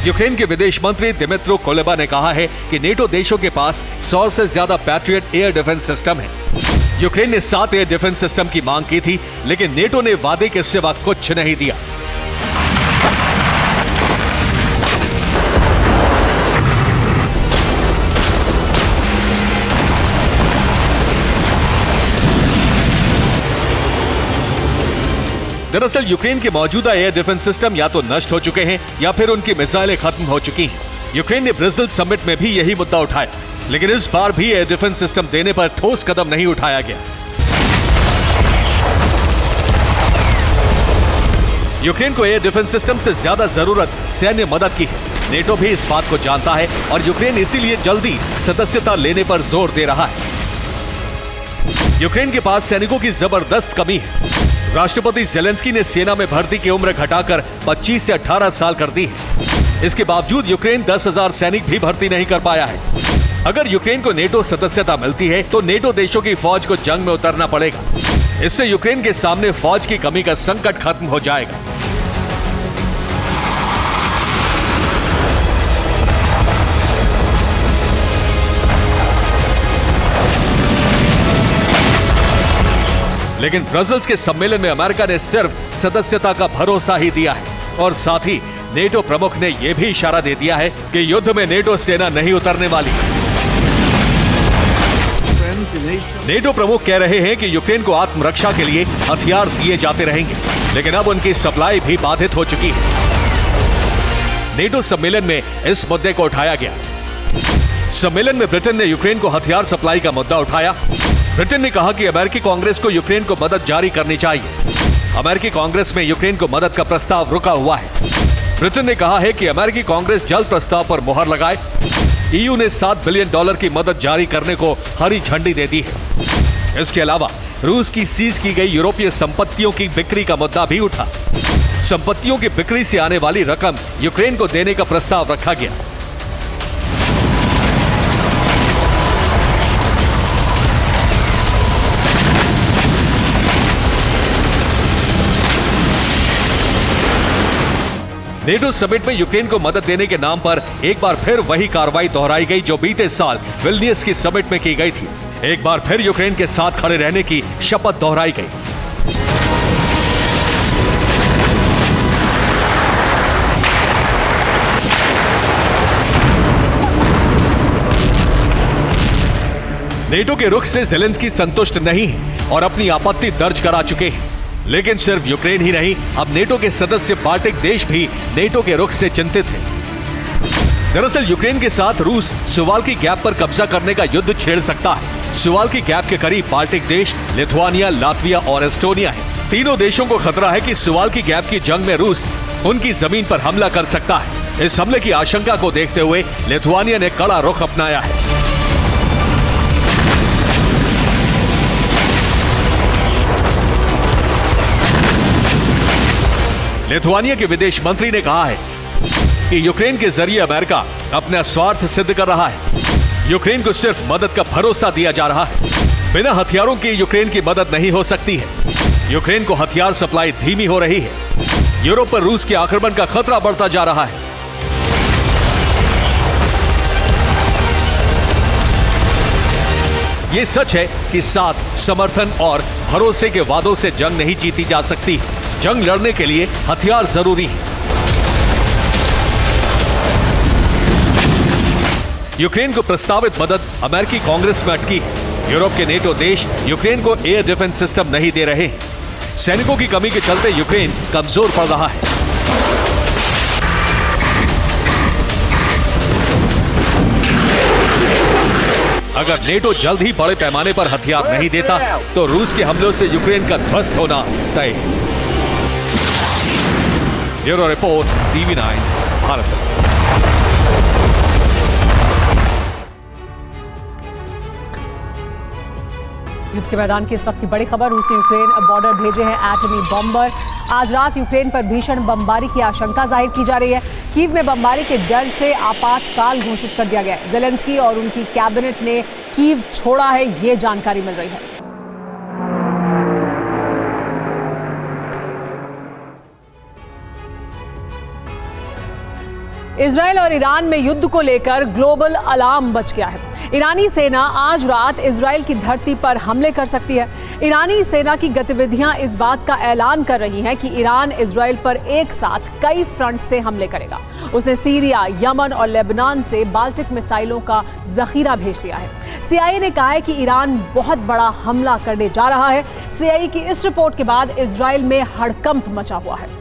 यूक्रेन के विदेश मंत्री दिमित्रो कुलेबा ने कहा है कि नेटो देशों के पास 100 से ज्यादा पैट्रियट एयर डिफेंस सिस्टम है। यूक्रेन ने 7 एयर डिफेंस सिस्टम की मांग की थी, लेकिन नेटो ने वादे के सिवा कुछ नहीं दिया। दरअसल यूक्रेन के मौजूदा एयर डिफेंस सिस्टम या तो नष्ट हो चुके हैं या फिर उनकी मिसाइलें खत्म हो चुकी हैं। यूक्रेन ने ब्रसेल्स समिट में भी यही मुद्दा उठाया, लेकिन इस बार भी एयर डिफेंस सिस्टम देने पर ठोस कदम नहीं उठाया गया। यूक्रेन को एयर डिफेंस सिस्टम से ज्यादा जरूरत सैन्य मदद की है। नेटो भी इस बात को जानता है और यूक्रेन इसीलिए जल्दी सदस्यता लेने पर जोर दे रहा है। यूक्रेन के पास सैनिकों की जबरदस्त कमी है। राष्ट्रपति ज़ेलेंस्की ने सेना में भर्ती की उम्र घटाकर 25 से 18 साल कर दी है। इसके बावजूद यूक्रेन 10,000 सैनिक भी भर्ती नहीं कर पाया है। अगर यूक्रेन को नेटो सदस्यता मिलती है तो नेटो देशों की फौज को जंग में उतरना पड़ेगा। इससे यूक्रेन के सामने फौज की कमी का संकट खत्म हो जाएगा। लेकिन ब्रसेल्स के सम्मेलन में अमेरिका ने सिर्फ सदस्यता का भरोसा ही दिया है और साथ ही नेटो प्रमुख ने यह भी इशारा दे दिया है कि युद्ध में नेटो सेना नहीं उतरने वाली। नेटो प्रमुख कह रहे हैं कि यूक्रेन को आत्मरक्षा के लिए हथियार दिए जाते रहेंगे, लेकिन अब उनकी सप्लाई भी बाधित हो चुकी है। नेटो सम्मेलन में इस मुद्दे को उठाया गया। सम्मेलन में ब्रिटेन ने यूक्रेन को हथियार सप्लाई का मुद्दा उठाया। ब्रिटेन ने कहा कि अमेरिकी कांग्रेस को यूक्रेन को मदद जारी करनी चाहिए। अमेरिकी कांग्रेस में यूक्रेन को मदद का प्रस्ताव रुका हुआ है। ब्रिटेन ने कहा है कि अमेरिकी कांग्रेस जल्द प्रस्ताव पर मुहर लगाए। ईयू ने $7 बिलियन की मदद जारी करने को हरी झंडी दे दी है। इसके अलावा रूस की सीज की गई यूरोपीय संपत्तियों की बिक्री का मुद्दा भी उठा। संपत्तियों की बिक्री से आने वाली रकम यूक्रेन को देने का प्रस्ताव रखा गया। नेटो समिट में यूक्रेन को मदद देने के नाम पर एक बार फिर वही कार्रवाई दोहराई गई जो बीते साल विल्नियस की समिट में की गई थी। एक बार फिर यूक्रेन के साथ खड़े रहने की शपथ दोहराई गई। नेटो के रुख से ज़ेलेंस्की संतुष्ट नहीं है और अपनी आपत्ति दर्ज करा चुके हैं। लेकिन सिर्फ यूक्रेन ही नहीं, अब नेटो के सदस्य बाल्टिक देश भी नेटो के रुख से चिंतित हैं। दरअसल यूक्रेन के साथ रूस सुवाल्की गैप पर कब्जा करने का युद्ध छेड़ सकता है। सुवाल्की गैप के करीब बाल्टिक देश लिथुआनिया, लातविया और एस्टोनिया है। तीनों देशों को खतरा है कि सुवाल्की गैप की जंग में रूस उनकी जमीन पर हमला कर सकता है। इस हमले की आशंका को देखते हुए लिथुआनिया ने कड़ा रुख अपनाया है। लिथुआनिया के विदेश मंत्री ने कहा है कि यूक्रेन के जरिए अमेरिका अपना स्वार्थ सिद्ध कर रहा है। यूक्रेन को सिर्फ मदद का भरोसा दिया जा रहा है। बिना हथियारों के यूक्रेन की मदद नहीं हो सकती है। यूक्रेन को हथियार सप्लाई धीमी हो रही है। यूरोप पर रूस के आक्रमण का खतरा बढ़ता जा रहा है। यह सच है कि साथ, समर्थन और भरोसे के वादों से जंग नहीं जीती जा सकती। जंग लड़ने के लिए हथियार जरूरी है। यूक्रेन को प्रस्तावित मदद अमेरिकी कांग्रेस में अटकी है। यूरोप के नेटो देश यूक्रेन को एयर डिफेंस सिस्टम नहीं दे रहे हैं। सैनिकों की कमी के चलते यूक्रेन कमजोर पड़ रहा है। अगर नेटो जल्द ही बड़े पैमाने पर हथियार नहीं देता तो रूस के हमलों से यूक्रेन का ध्वस्त होना तय है। Bureau report, TV9 Bharat. युद्ध के मैदान की इस वक्त की बड़ी खबर, रूस ने यूक्रेन बॉर्डर भेजे हैं एटमी बॉम्बर। आज रात यूक्रेन पर भीषण बमबारी की आशंका जाहिर की जा रही है। कीव में बमबारी के डर से आपातकाल घोषित कर दिया गया है। ज़ेलेंस्की और उनकी कैबिनेट ने कीव छोड़ा है, ये जानकारी मिल रही है। इजरायल और ईरान में युद्ध को लेकर ग्लोबल अलार्म बज गया है। ईरानी सेना आज रात इजरायल की धरती पर हमले कर सकती है। ईरानी सेना की गतिविधियां इस बात का ऐलान कर रही हैं कि ईरान इजरायल पर एक साथ कई फ्रंट से हमले करेगा। उसने सीरिया, यमन और लेबनान से बाल्टिक मिसाइलों का जखीरा भेज दिया है। CIA ने कहा है कि ईरान बहुत बड़ा हमला करने जा रहा है। CIA की इस रिपोर्ट के बाद इजरायल में हड़कंप मचा हुआ है।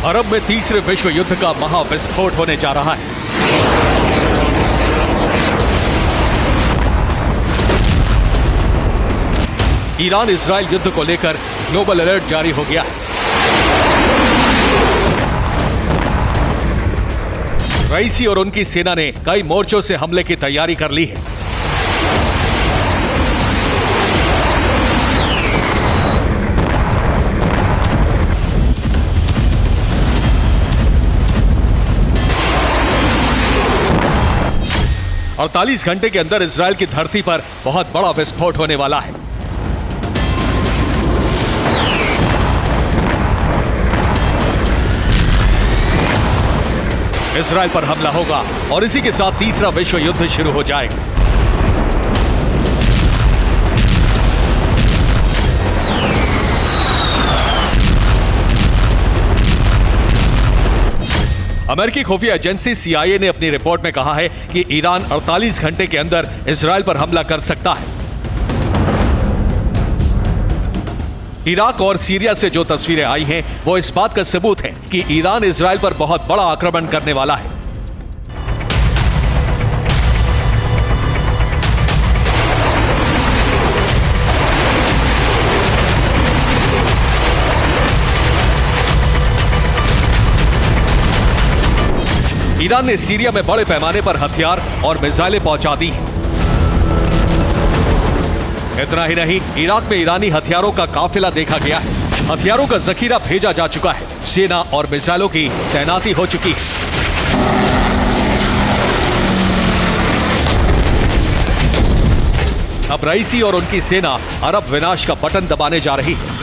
अरब में तीसरे विश्व युद्ध का महाविस्फोट होने जा रहा है। ईरान इजरायल युद्ध को लेकर ग्लोबल अलर्ट जारी हो गया है। रईसी और उनकी सेना ने कई मोर्चों से हमले की तैयारी कर ली है। 48 घंटे के अंदर इजराइल की धरती पर बहुत बड़ा विस्फोट होने वाला है। इजराइल पर हमला होगा और इसी के साथ तीसरा विश्व युद्ध शुरू हो जाएगा। अमेरिकी खुफिया एजेंसी CIA ने अपनी रिपोर्ट में कहा है कि ईरान 48 घंटे के अंदर इजराइल पर हमला कर सकता है। इराक और सीरिया से जो तस्वीरें आई हैं वो इस बात का सबूत है कि ईरान इजराइल पर बहुत बड़ा आक्रमण करने वाला है। ईरान ने सीरिया में बड़े पैमाने पर हथियार और मिसाइलें पहुंचा दी हैं। इतना ही नहीं, इराक में ईरानी हथियारों का काफिला देखा गया है। हथियारों का जखीरा भेजा जा चुका है। सेना और मिसाइलों की तैनाती हो चुकी है। अब रईसी और उनकी सेना अरब विनाश का बटन दबाने जा रही है।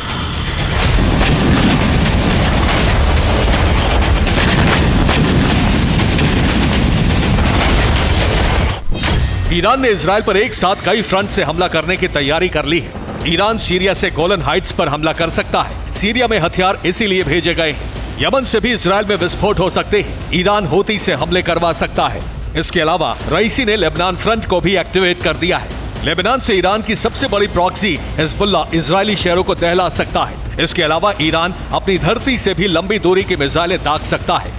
ईरान ने इजराइल पर एक साथ कई फ्रंट से हमला करने की तैयारी कर ली है। ईरान सीरिया से गोलन हाइट्स पर हमला कर सकता है। सीरिया में हथियार इसीलिए भेजे गए हैं। यमन से भी इजराइल में विस्फोट हो सकते हैं। ईरान हूती से हमले करवा सकता है। इसके अलावा रईसी ने लेबनान फ्रंट को भी एक्टिवेट कर दिया है। लेबनान से ईरान की सबसे बड़ी प्रॉक्सी हिजबुल्लाह इजरायली शहरों को दहला सकता है। इसके अलावा ईरान अपनी धरती से भी लंबी दूरी की मिसाइलें दाग सकता है।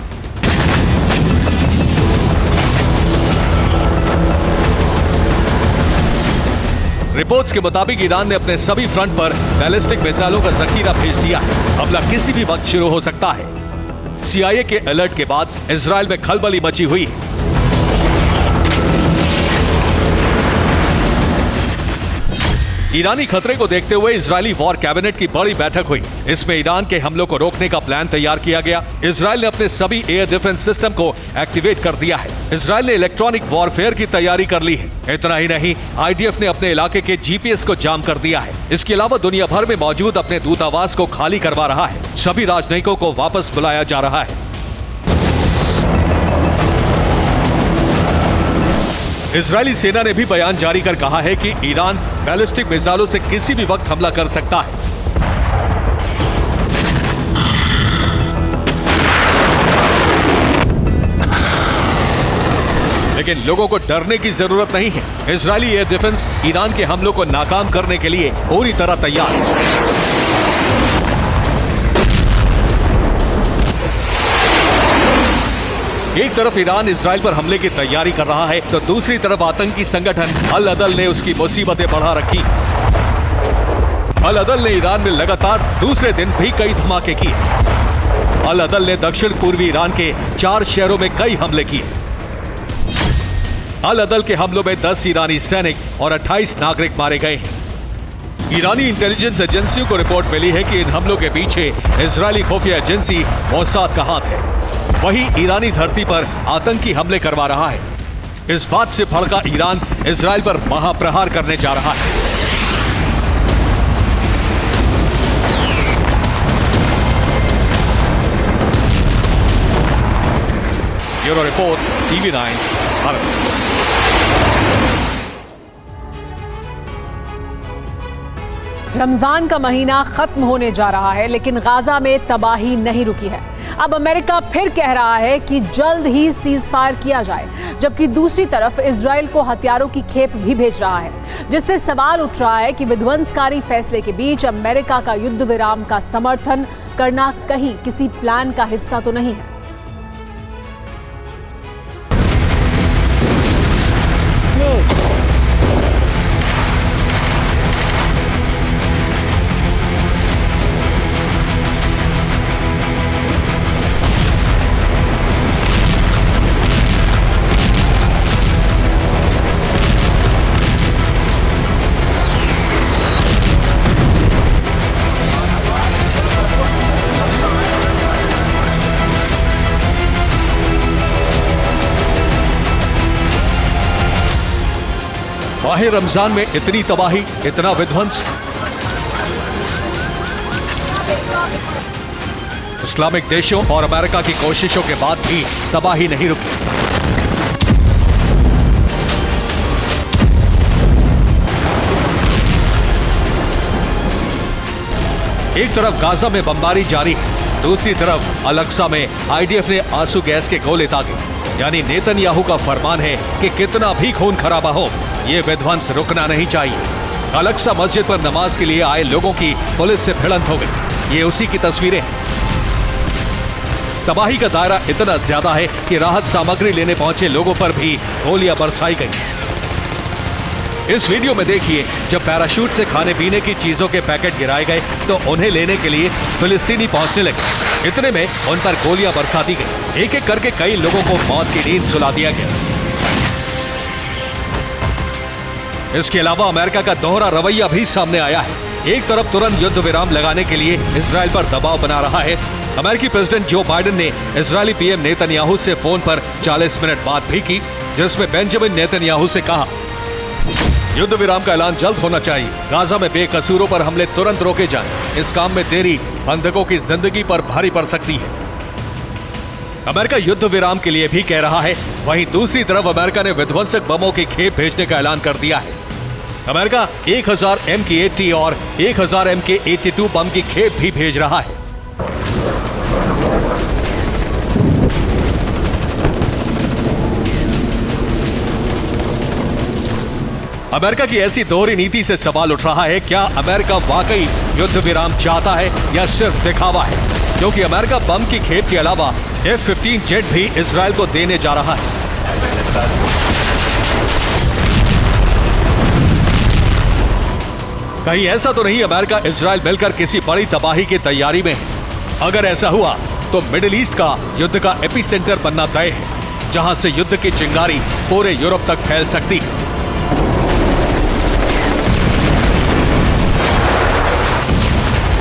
रिपोर्ट्स के मुताबिक ईरान ने अपने सभी फ्रंट पर बैलिस्टिक मिसाइलों का जखीरा भेज दिया है। हमला किसी भी वक्त शुरू हो सकता है। CIA के अलर्ट के बाद इजराइल में खलबली मची हुई है। ईरानी खतरे को देखते हुए इजरायली वॉर कैबिनेट की बड़ी बैठक हुई। इसमें ईरान के हमलों को रोकने का प्लान तैयार किया गया। इजराइल ने अपने सभी एयर डिफेंस सिस्टम को एक्टिवेट कर दिया है। इजराइल ने इलेक्ट्रॉनिक वॉरफेयर की तैयारी कर ली है। इतना ही नहीं, IDF ने अपने इलाके के GPS को जाम कर दिया है। इसके अलावा दुनिया भर में मौजूद अपने दूतावास को खाली करवा रहा है। सभी राजनयिकों को वापस बुलाया जा रहा है। इजरायली सेना ने भी बयान जारी कर कहा है कि ईरान बैलिस्टिक मिसाइलों से किसी भी वक्त हमला कर सकता है। लेकिन लोगों को डरने की जरूरत नहीं है। इजरायली एयर डिफेंस ईरान के हमलों को नाकाम करने के लिए पूरी तरह तैयार है। एक तरफ ईरान इजराइल पर हमले की तैयारी कर रहा है तो दूसरी तरफ आतंकी संगठन अल अदल ने उसकी मुसीबतें बढ़ा रखी। अल अदल ने ईरान में लगातार दूसरे दिन भी कई धमाके किए। अल अदल ने दक्षिण पूर्वी ईरान के 4 शहरों में कई हमले किए। अल अदल के हमलों में 10 ईरानी सैनिक और 28 नागरिक मारे गए हैं। ईरानी इंटेलिजेंस एजेंसियों को रिपोर्ट मिली है कि इन हमलों के पीछे इजरायली खुफिया एजेंसी मोसाद का हाथ है। वही ईरानी धरती पर आतंकी हमले करवा रहा है। इस बात से भड़का ईरान इजराइल पर महाप्रहार करने जा रहा है। Bureau report, TV9 Bharat. Ramzan का महीना खत्म होने जा रहा है, लेकिन गाजा में तबाही नहीं रुकी है। अब अमेरिका फिर कह रहा है कि जल्द ही सीजफायर किया जाए, जबकि दूसरी तरफ इजराइल को हथियारों की खेप भी भेज रहा है, जिससे सवाल उठ रहा है कि विध्वंसकारी फैसले के बीच अमेरिका का युद्ध विराम का समर्थन करना कहीं किसी प्लान का हिस्सा तो नहीं है। माह रमजान में इतनी तबाही, इतना विध्वंस। इस्लामिक देशों और अमेरिका की कोशिशों के बाद भी तबाही नहीं रुकी। एक तरफ गाजा में बमबारी जारी है, दूसरी तरफ अल-अक्सा में आईडीएफ ने आंसू गैस के गोले दागे। यानी नेतन्याहू का फरमान है कि कितना भी खून खराबा हो, ये विध्वंस रुकना नहीं चाहिए। अल-अक्सा मस्जिद पर नमाज के लिए आए लोगों की पुलिस से भिड़ंत हो गई। ये उसी की तस्वीरें हैं। तबाही का दायरा इतना ज्यादा है कि राहत सामग्री लेने पहुंचे लोगों पर भी गोलियां बरसाई गई। इस वीडियो में देखिए, जब पैराशूट से खाने पीने की चीजों के पैकेट गिराए गए तो उन्हें लेने के लिए फिलिस्तीनी पहुंचने लगे। इतने में उन पर गोलियां बरसाती गई। एक एक करके कई लोगों को मौत की नींद सुला दिया गया। इसके अलावा अमेरिका का दोहरा रवैया भी सामने आया है। एक तरफ तुरंत युद्ध विराम लगाने के लिए इजराइल पर दबाव बना रहा है। अमेरिकी प्रेसिडेंट जो बाइडेन ने इजरायली पीएम नेतन्याहू से फोन पर 40 मिनट बात भी की, जिसमें बेंजामिन नेतन्याहू से कहा युद्ध विराम का ऐलान जल्द होना चाहिए। गाजा में बेकसूरों पर हमले तुरंत रोके जाएं। इस काम में देरी बंधकों की जिंदगी पर भारी पड़ सकती है। अमेरिका युद्ध विराम के लिए भी कह रहा है। वहीं दूसरी तरफ अमेरिका ने विध्वंसक बमों की खेप भेजने का ऐलान कर दिया है। अमेरिका 1000 MK-80 और 1000 MK-82 बम की खेप भी भेज रहा है। अमेरिका की ऐसी दोहरी नीति से सवाल उठ रहा है, क्या अमेरिका वाकई युद्ध विराम चाहता है या सिर्फ दिखावा है? क्योंकि अमेरिका बम की खेप के अलावा F-15 जेट भी इजराइल को देने जा रहा है। कहीं ऐसा तो नहीं अमेरिका इजराइल मिलकर किसी बड़ी तबाही की तैयारी में है? अगर ऐसा हुआ तो मिडिल ईस्ट का युद्ध का एपिसेंटर बनना तय है, जहां से युद्ध की चिंगारी पूरे यूरोप तक फैल सकती है।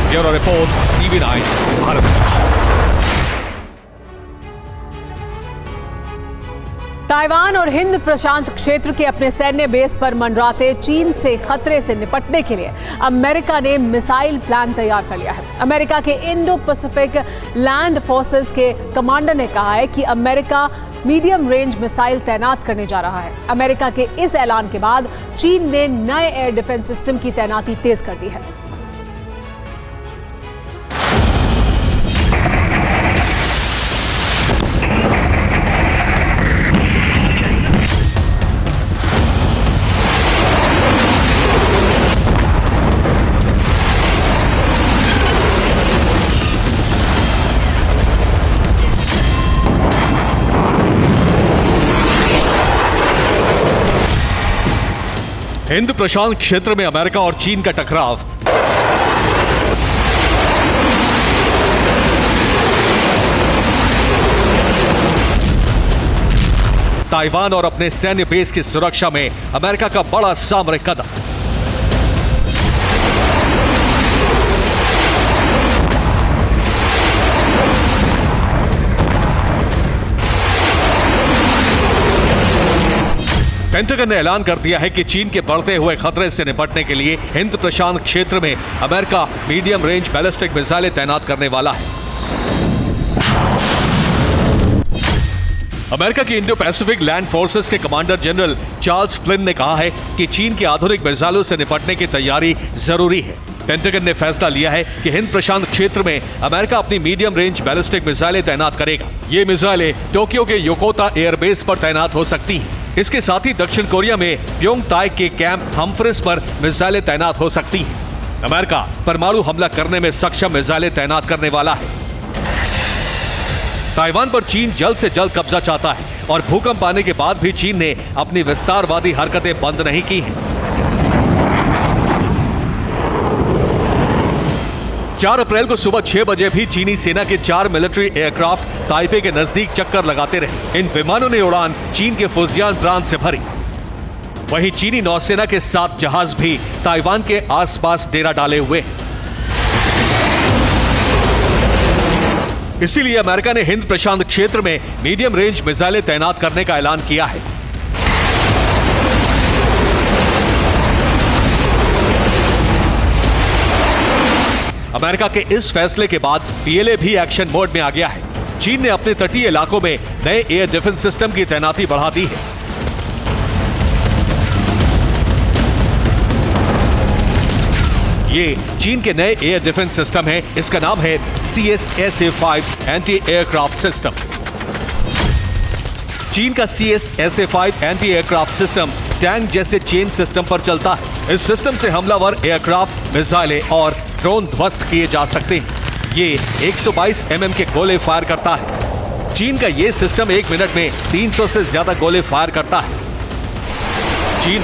Bureau report, TV9 Bharat. Taiwan और हिंद प्रशांत क्षेत्र के अपने सैन्य बेस पर मंडराते चीन से खतरे से निपटने के लिए अमेरिका ने मिसाइल प्लान तैयार कर लिया है। अमेरिका के इंडो पैसिफिक लैंड फोर्सेस के कमांडर ने कहा है कि अमेरिका मीडियम रेंज मिसाइल तैनात करने जा रहा है। अमेरिका के इस ऐलान के बाद चीन ने नए एयर डिफेंस सिस्टम की तैनाती तेज कर दी है। हिंद प्रशांत क्षेत्र में अमेरिका और चीन का टकराव। ताइवान और अपने सैन्य बेस की सुरक्षा में अमेरिका का बड़ा सामरिक कदम। पेंटागन ने ऐलान कर दिया है कि चीन के बढ़ते हुए खतरे से निपटने के लिए हिंद प्रशांत क्षेत्र में अमेरिका मीडियम रेंज बैलिस्टिक मिसाइलें तैनात करने वाला है। अमेरिका की इंडो पैसिफिक लैंड फोर्सेस के कमांडर जनरल चार्ल्स फ्लिन ने कहा है कि चीन की आधुनिक मिसाइलों से निपटने की तैयारी जरूरी है। पेंटागन ने फैसला लिया है कि हिंद प्रशांत क्षेत्र में अमेरिका अपनी मीडियम रेंज बैलिस्टिक मिसाइलें तैनात करेगा। ये मिसाइलें टोक्यो के योकोता एयरबेस पर तैनात हो सकती हैं। इसके साथ ही दक्षिण कोरिया में प्योंगताई के कैंप हम्फ्रेस पर मिसाइलें तैनात हो सकती हैं। अमेरिका परमाणु हमला करने में सक्षम मिसाइलें तैनात करने वाला है। ताइवान पर चीन जल्द से जल्द कब्जा चाहता है और भूकंप आने के बाद भी चीन ने अपनी विस्तारवादी हरकतें बंद नहीं की हैं। 4 अप्रैल को सुबह 6 बजे भी चीनी सेना के 4 मिलिट्री एयरक्राफ्ट ताइपे के नजदीक चक्कर लगाते रहे। इन विमानों ने उड़ान चीन के फुजियान प्रांत से भरी। वहीं चीनी नौसेना के 7 जहाज भी ताइवान के आसपास डेरा डाले हुए हैं। इसीलिए अमेरिका ने हिंद प्रशांत क्षेत्र में मीडियम रेंज मिसाइलें तैनात करने का ऐलान किया है। अमेरिका के इस फैसले के बाद पीएलए भी एक्शन मोड में आ गया है। चीन ने अपने तटीय इलाकों में नए एयर डिफेंस सिस्टम की तैनाती बढ़ा दी है। ये चीन के नए एयर डिफेंस सिस्टम है। इसका नाम है CSSA-5 एंटी एयरक्राफ्ट सिस्टम। चीन का CSSA-5 anti aircraft system tank जैसे चेन सिस्टम पर चलता है। इस सिस्टम से हमलावर एयरक्राफ्ट, मिसाइलें और ड्रोन ध्वस्त किए जा सकते हैं। ये 122 mm के गोले फायर करता है। चीन का ये सिस्टम 1 मिनट में 300 से ज्यादा गोले फायर करता है। चीन